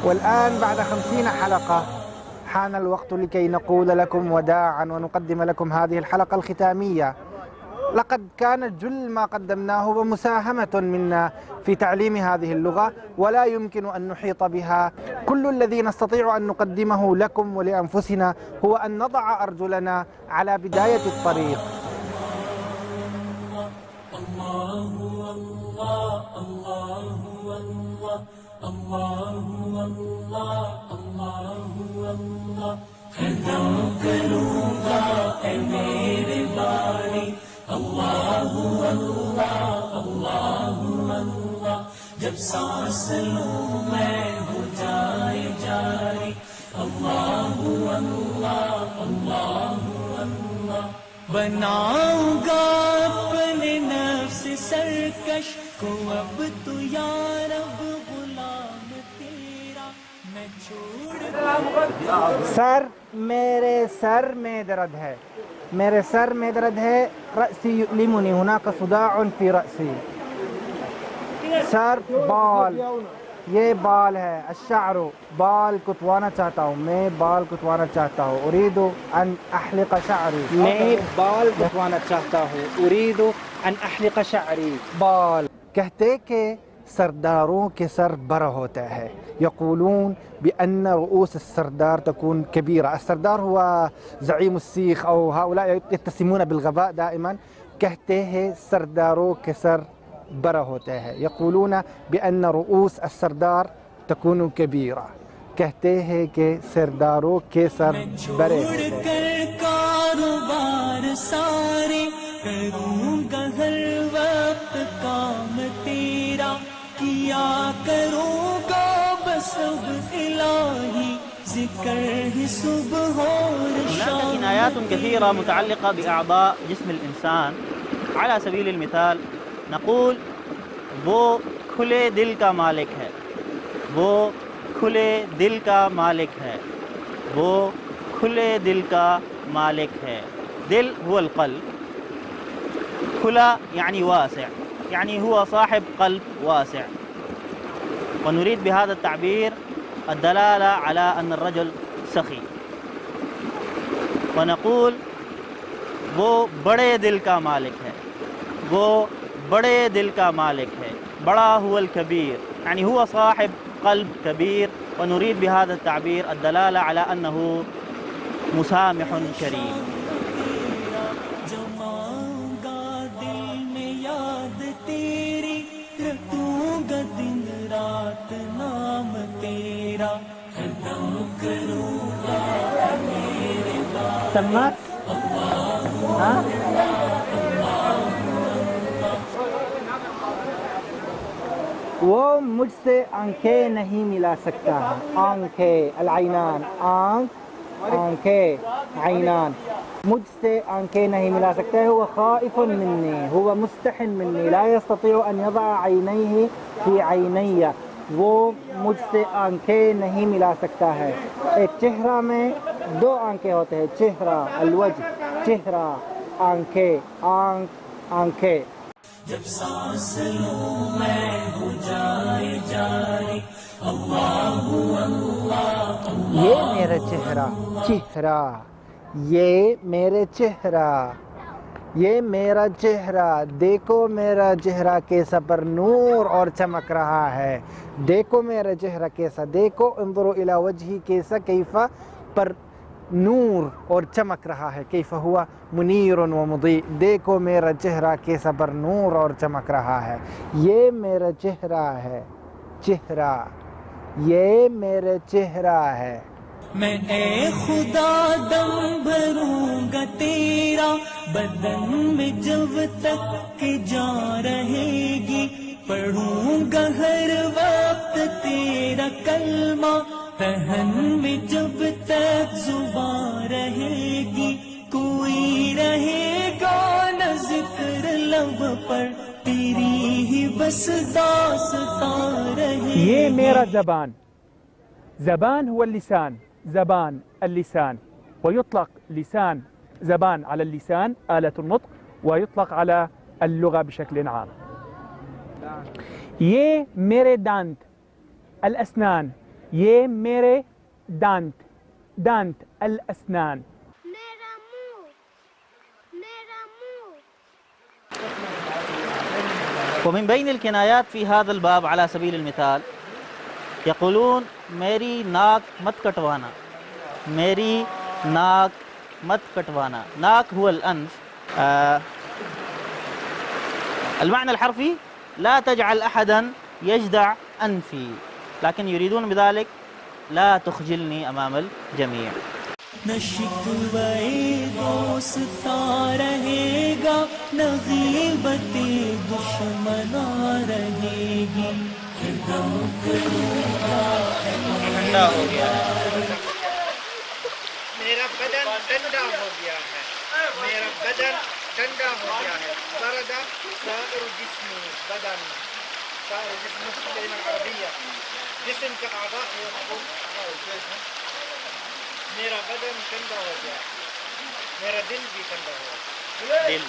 والآن بعد 50 حلقة حان الوقت لكي نقول لكم وداعا ونقدم لكم هذه الحلقة الختامية. لقد كان جل ما قدمناه ومساهمة منا في تعليم هذه اللغة، ولا يمكن أن نحيط بها. كل الذي نستطيع أن نقدمه لكم ولأنفسنا هو أن نضع أرجلنا على بداية الطريق. جب سانس لوں میں ہو جائے جاری اللہ اللہ اللہ اللہ. بناؤں گا اپنے نفس سرکش کو اب تو یا رب غلام تیرا میں چھوڑ. سر میرے سر میں درد ہے، میرے سر میں درد ہے. رأسی یؤلمنی، هناك صداع فی رأسی. سر بال، یہ بال ہے. الشعر، بال کتوانا چاہتا ہوں، میں بال کتوانا چاہتا ہوں. اريد ان احلق شعری، میں بال کتوانا چاہتا ہوں. اريد ان احلق شعری. بال کہتے کہ سرداروں کے سر بڑا ہوتا ہے. يقولون بأن رؤوس السردار تكون كبيرة. السردار هو زعيم السيخ أو هؤلاء يتسمون بالغباء دائما. کہتے ہیں سرداروں کے سر بڑا ہوتا ہے. يقولون بأن رؤوس السردار تكون كبيرة. کہتے ہیں کہ سرداروں کے سر بڑے ہوتے ہیں. کر کاروبار سارے کروں گا ہر وقت کام تیرا کیا کروں گا بس اب الہی ذکر ہی صبح اور شام. هناك كنايات كثيرة متعلقة بأعضاء جسم الإنسان. على سبيل المثال نقول وہ کھلے دل کا مالک ہے، وہ کھلے دل کا مالک ہے، وہ کھلے دل کا مالک ہے. دل هو القلب، کھلا يعني واسع، يعني هو صاحب قلب واسع. ونريد بهذا التعبير الدلالة على أن الرجل سخي. ونقول وہ بڑے دل کا مالک ہے، وہ بڑے دل کا مالک ہے. بڑا هو الكبير، يعني هو صاحب قلب كبير. ونريد بهذا التعبير الدلالة على أنه مسامح كريم. سمت وہ مجھ سے آنکھیں نہیں ملا سکتا ہے. آنکھیں، العینان، آنکھ، آنکھیں، عینان. مجھ سے آنکھیں نہیں ملا سکتا ہے. هو خائف مني، هو مستح مني، لا يستطيع أن يضع عينيه في عيني. وہ مجھ سے آنکھیں نہیں ملا سکتا ہے. ایک چہرہ میں دو آنکھیں ہوتے ہیں، چہرہ، الوجہ، چہرہ، آنکھیں، آنکھ، آنکھیں. جب سانس لوں میں ہو جائے جاری اللہ اللہ اللہ. یہ میرا چہرہ، چہرہ، یہ میرے چہرہ، یہ میرا چہرہ. دیکھو میرا چہرہ کیسا پر نور اور چمک رہا ہے. دیکھو میرا چہرہ کیسا، دیکھو انظروا الى وجهی کیسا، کیفا پر نور اور چمک رہا ہے. کیف ہوا منیر و مضیء. دیکھو میرا چہرہ کیسا پر نور اور چمک رہا ہے. یہ میرا چہرہ ہے، چہرہ، یہ میرا چہرہ ہے. میں اے خدا دم بھروں گا تیرا بدن میں جب تک جان رہے گی. پڑھوں گا ہر وقت تیرا کلمہ تہن میں جب تک زبان رہے گی. لب پر تیری ہی بس داستان رہے. یہ میرا زبان. زبان هو اللسان. زبان اللسان. ويطلق لسان زبان على اللسان آلة النطق ويطلق على اللغة بشكل عام. یہ میرے دانت الأسنان. یہ میرے دانت دانت الأسنان. میرا منہ میرا منہ. ومن بين الكنايات في هذا الباب على سبيل المثال يقولون میری ناک مت کٹوانا. میری ناک مت کٹوانا. ناک هو الأنف. المعنى الحرفي لا تجعل أحدا يجدع أنفي، لكن يريدون بذلك لا تخجلني أمام الجميع. نہ شکوے دوستاں رہے گا، نہ غیبت دشمنا رہے گی. ٹھنڈا ہو گیا ہے. میرا بدن ٹھنڈا ہو گیا ہے. میرا بدن ٹھنڈا ہو گیا ہے. برد سائر جسمي بدن. سائر جسم كلمة عربية. جسم كأعضاء يقول میرا بدن ٹھنڈا ہو گیا. میرا دل بھی ٹھنڈا ہو گیا. دل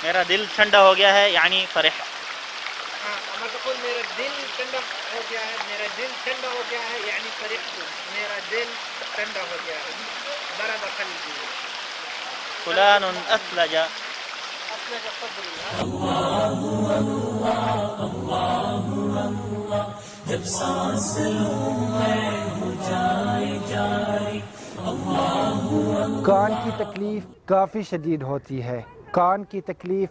میرا دل ٹھنڈا ہو گیا ہے یعنی فرح. اما تقول میرا دل ٹھنڈا ہو گیا ہے. میرا دل ٹھنڈا ہو گیا ہے یعنی فرحت. میرا دل ٹھنڈا ہو گیا ہے. برد قلبي. فلان أثلج. جب سانس لوں میں ہو جائے جاری. کان کی تکلیف کافی شدید ہوتی ہے. کان کی تکلیف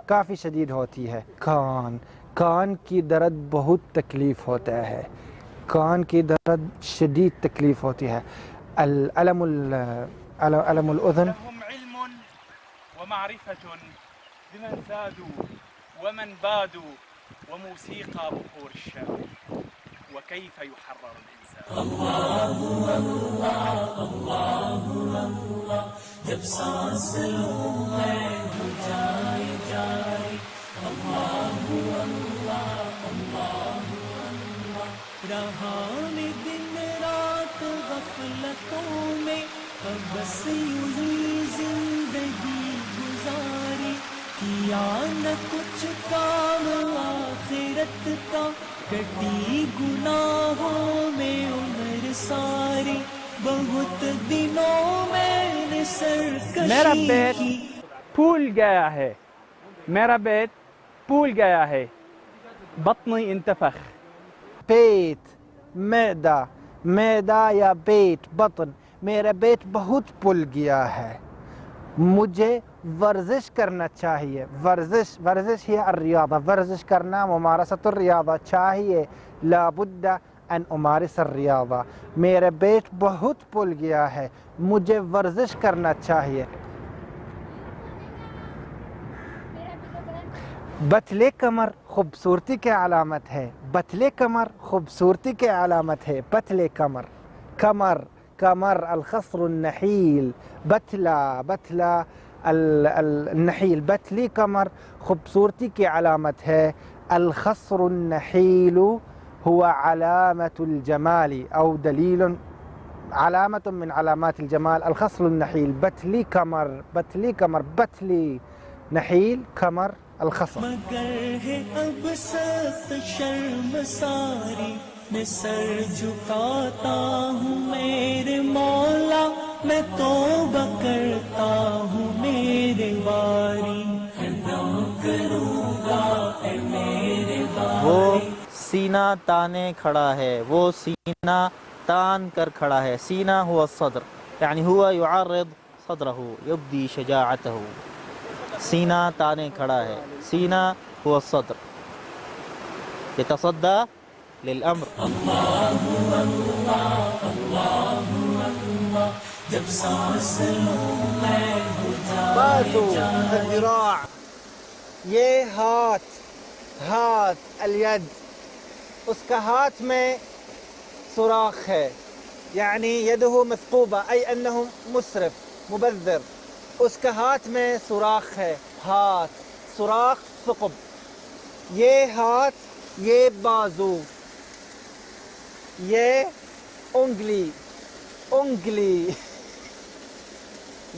کافی شدید ہوتی ہے. کان کی درد بہت تکلیف ہوتا ہے. کان کی درد شدید تکلیف ہوتی ہے. الم الأذن. لهم علم ومعرفة بمن زادوا ومن بادوا وموسيقى بخور الشام وكيف يحرر الإنسان. جب سانس لوں میں ہو جائے جاری. رہا میں دن رات غفلتوں میں، اب بس یوں ہی زندگی گزاری. کیا نہ کچھ کام آخرت کا، کٹی گناہوں میں عمر ساری. بہت دنوں میں نے میرا سرکشی بیت کی. پھول گیا ہے. میرا بیت پھول گیا ہے. بطني انتفخ. پیٹ معدہ. معدہ یا پیٹ بطن. میرا پیٹ بہت پھول گیا ہے. مجھے ورزش کرنا چاہیے. ورزش ہی الریاضہ. ورزش کرنا ممارسة الریاضہ چاہیے. لابد ان امارس الریاضہ. میرا پیٹ بہت پھول گیا ہے. مجھے ورزش کرنا چاہیے. بتلے کمر خوبصورتی کے علامت ہے. بتلے کمر خوبصورتی کے علامت ہے. بتلے کمر. کمر الخصر النحیل. بتلا النحیل. بتلی کمر خوبصورتی کی علامت ہے. الخصر النحیل هو علامة الجمال أو دليل علامة من علامات الجمال. الخصر النحيل. بتلی کمر. بتلی نحیل کمر الخصر. مگر ہے اب سخت شرم ساری، میں سر جھکاتا ہوں میرے مولا. میں توبہ کرتا ہوں میرے باری. کروں گا اے میرے وہ باری. سینہ تانے کھڑا ہے. وہ سینہ تان کر کھڑا ہے. سینہ هو الصدر يعني هو يعرض صدره يبدي شجاعته. سینہ تانے کھڑا ہے. سینہ هو الصدر يتصدى للأمر. جب سانس لوں میں ہو بازو جائے. الذراع. یہ ہاتھ الید. اس کا ہاتھ میں سوراخ ہے. یعنی یدہ مثقوبہ ای انہ مسرف مبذر. اس کا ہاتھ میں سوراخ ہے. ہاتھ سوراخ ثقب. یہ ہاتھ، یہ بازو، یہ انگلی، انگلی،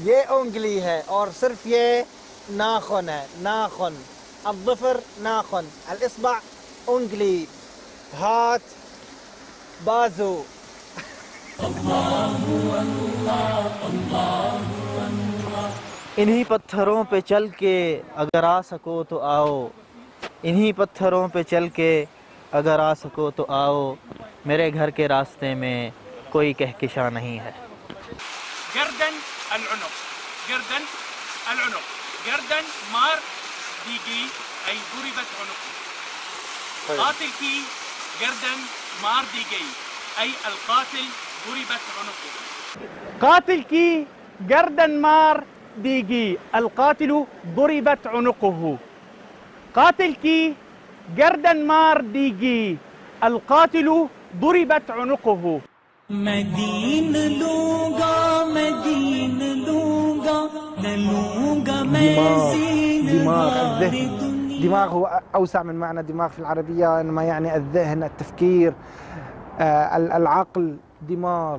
یہ انگلی ہے اور صرف یہ ناخن ہے، ناخن. الظفر ناخن، الاصبع انگلی، ہاتھ، بازو. انہی پتھروں پہ چل کے اگر آ سکو تو آؤ، انہی پتھروں پہ چل کے اگر آ سکو تو آؤ، میرے گھر کے راستے میں کوئی کہکشاں نہیں ہے. گردن العنق، گردن العنق، گردن مار دی گئی أي ضربت عنقه. قاتل کی گردن مار دی گئی أي القاتل ضربت عنقه. قاتل کی گردن مار دی گئی، القاتل ضربت عنقه. قاتل کی گردن مار دی گئی، القاتل ضربت عنقه. میں دین لوں گا، میں دین لوں گا، نہ لوں گا میں زین دماغ. دماغ هو أوسع من معنى دماغ في العربية، إنما يعني الذهن، التفكير، العقل. دماغ.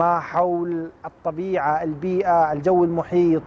ما حول الطبيعة، البيئة، الجو المحيط.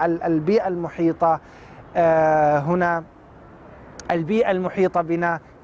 البيئة المحيطة هنا، البيئة المحيطة بنا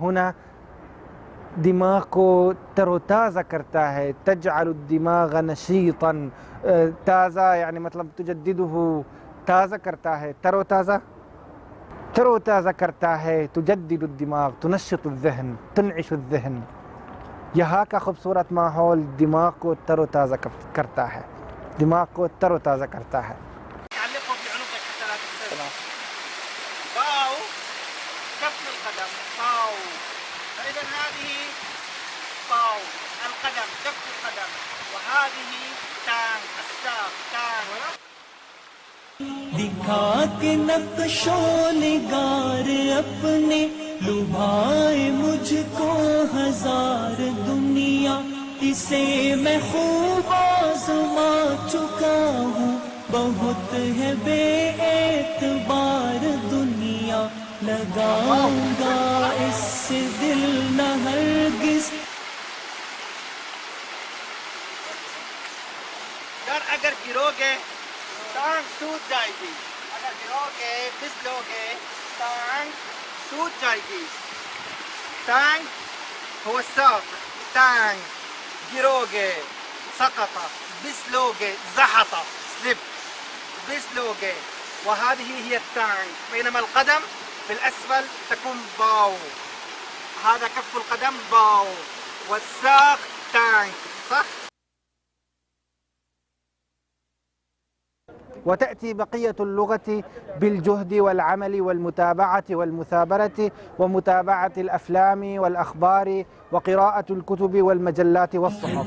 هنا دماغ کو تر و تازہ کرتا ہے. تجعل الدماغ نشیطا. تازہ یعنی مطلب تجدده، تازہ کرتا ہے، تر و تازہ، تر و تازہ کرتا ہے. تجدد الدماغ، تنشط الذہن، تنعش الذہن. یہاں کا خوبصورت ماحول دماغ کو تر و تازہ کرتا ہے، دماغ کو تر و تازہ کرتا ہے. باو كف القدم، باو. فإذا هذه باو القدم، كف القدم، وهذه تان الساق، تان. دکھا کے نقش و نگار اپنے، لبھائے مجھ کو ہزار دنیا، اسے میں خوب آزما چکا ہوں. بہت ہے بے اعتبار دنیا، لگاؤں گا اس سے دل نہ ہرگز. اگر گرو گے ٹانگ ٹوٹ جائے گی، اگر گرو گے پھسلو گے ٹانگ ٹوٹ جائے گی. ٹانگ هو الساق، ٹانگ. گرو گے سقط، پھسلو گے زحط، سلپ، پھسلو گے. وهذه هي التانج. بينما القدم في الأسفل تكون باو، هذا كف القدم باو، والساق تانج. صح؟ وتأتي بقية اللغة بالجهد والعمل والمتابعة والمثابرة ومتابعة الأفلام والأخبار وقراءة الكتب والمجلات والصحف.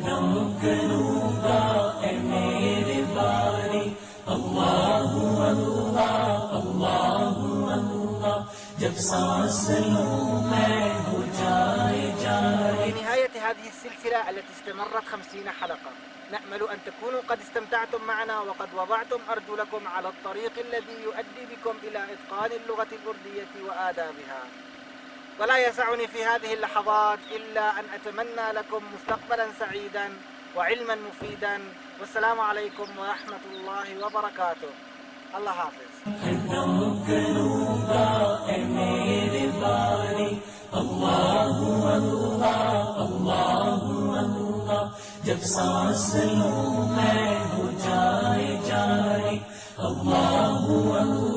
في نهاية هذه السلسلة التي استمرت 50 حلقة، نأمل أن تكونوا قد استمتعتم معنا وقد وضعتم أرجلكم على الطريق الذي يؤدي بكم إلى إتقان اللغة الأردية وآدابها. ولا يسعني في هذه اللحظات إلا أن أتمنى لكم مستقبلا سعيدا وعلما مفيدا. والسلام عليكم ورحمة الله وبركاته. الله حافظ. جب سانس لوں میں ہو جائے جاری، اللہ